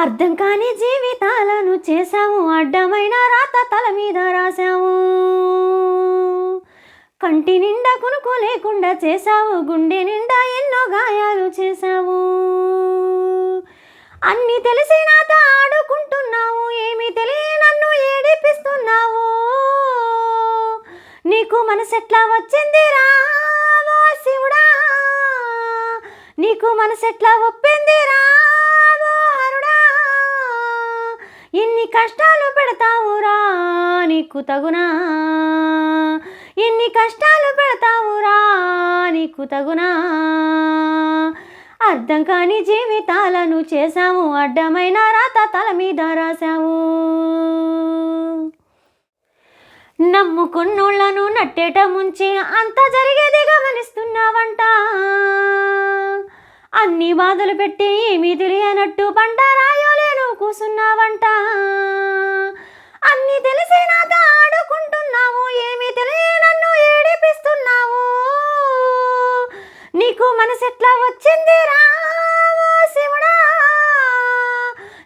అర్థం కాని జీవితాలను చేశాము, అడ్డమైన రాత తల మీద రాశాము. కంటి నిండా కునుకు లేకుండా చేశావు, గుండె నిండా ఎన్నో గాయాలు చేశావు. అన్నీ తెలిసి నాతో ఆడుకుంటున్నావు, ఏమీ తెలియ నన్ను ఏడిపిస్తున్నావు. నీకు మనసెట్లా వచ్చిందిరా ఓ శివుడా, నీకు మనసెట్లా ఒప్పిందిరా ఓ హరుడా. ఎన్ని కష్టాలు పెడతావురా నీకు తగునా, ఎన్ని కష్టాలు పెడతావురా నీకు తగునా. అర్థం కాని జీవితాలను చేశాము, అడ్డమైన రాత తల మీద రాశాము. నమ్ముకున్నోళ్లను నట్టేట ముంచి అంత జరిగేది గమనిస్తున్నావంట. అన్ని బాధలు పెట్టి ఏమీ తెలియనట్టు బండరాయోలేను కూసున్నావంట. అన్నీ తెలిసి నాతో ఆడుకుంటున్నావు, ఏమీ తెలియ నన్ను ఏడిపిస్తున్నావు. నీకు మనసెట్లా వచ్చిందిరా ఓ శివుడా,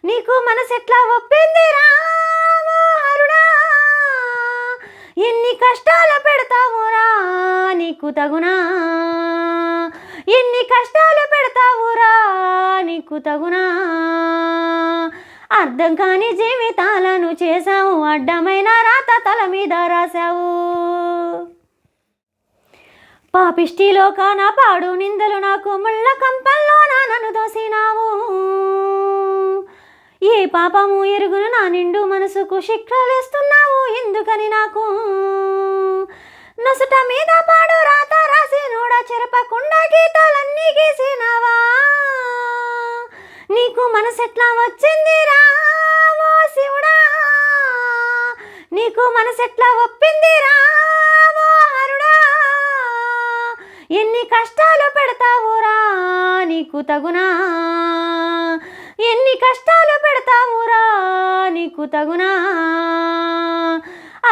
నీకు మనసెట్లా ఒప్పిందిరా ఓ హరుడా. ఎన్ని కష్టాలు పెడతావురా నీకు తగునా, ఎన్ని కష్టాలు పెడతావురా నీకు తగునా. అర్థం కాని జీవితాలను చేశావు, అడ్డమైన రాత తల మీద రాశావు. పాపిష్టిలో కాన పాడు నిందలు నాకు ముళ్ళ కంపల్లో నన్ను దోసినావు. ఏ పాపము ఎరుగును నా నిండు మనసుకు శిక్షలేస్తున్నావు ఎందుకని నాకు. నొసట మీద పాడు రాత రాసి నోడ చెరపకుండా గీతాలన్నీ గీసినావా. నీకు మనసెట్లా వచ్చిందిరా ఓ శివుడా, నీకు మనసెట్లా ఒప్పిందిరా ఓ హరుడా. ఎన్ని కష్టాలు పెడతావురా నీకు తగునా, ఎన్ని కష్టాలు పెడతావురా నీకు తగునా.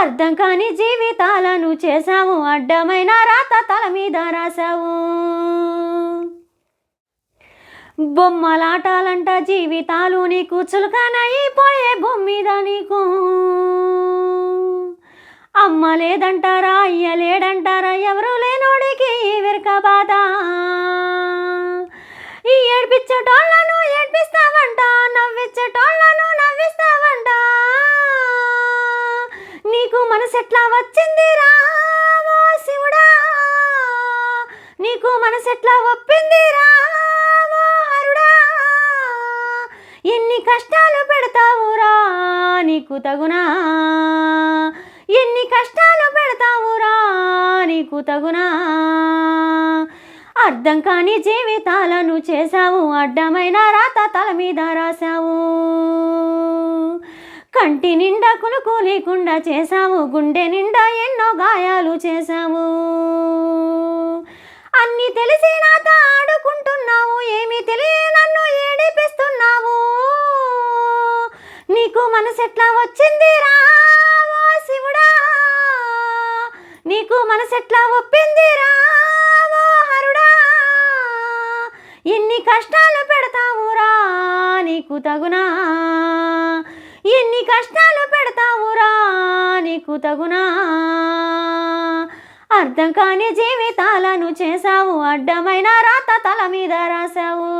అర్థం కాని జీవితాలను చేశాము, అడ్డమైన రాత తల మీద రాశావు. బొమ్మలాటాలంట జీవితాలు నీకు చులకనైపోయే బొమ్మిద నీకు. అమ్మ లేదంటారా, అయ్య లేడంటారా, ఎవరు లేనోడికి వెరక బాధ. ఈ ఏడ్పించేటోళ్ళను ఏడ్పిస్తావంట, నవ్వించేటోళ్ళను నవ్విస్తావంట. నీకు మనసెట్లా వచ్చిందిరా ఓ శివుడా, నీకు మనసెట్లా ఒప్పిందిరా ఓ హరుడా. ఎన్ని కష్టాలు పెడతావురా నీకు తగునా, ఎన్ని కష్టాలు పెడతావురా నీకు తగునా. అర్థం కాని జీవితాలను చేశావు, అడ్డమైన రాత తల మీద రాశావు. కంటి నిండా కునుకు లేకుండా చేశావు, గుండె నిండా ఎన్నో గాయాలు చేశావు. అన్నీ తెలిసి నాతో ఆడుకుంటున్నావు, ఏమీ తెలియ నన్ను ఏడిపిస్తున్నావు. నీకు మనసెట్లా వచ్చిందిరా ఓ శివుడా, నీకు మనసెట్లా ఒప్పిందిరా ఓ హరుడా. ఎన్ని కష్టాలు పెడతావురా నీకు తగునా, ఎన్ని కష్టాలు పెడతావురా నీకు తగునా. అర్థం కాని జీవితాలను చేశావు, అడ్డమైన రాత తల మీద రాశావు.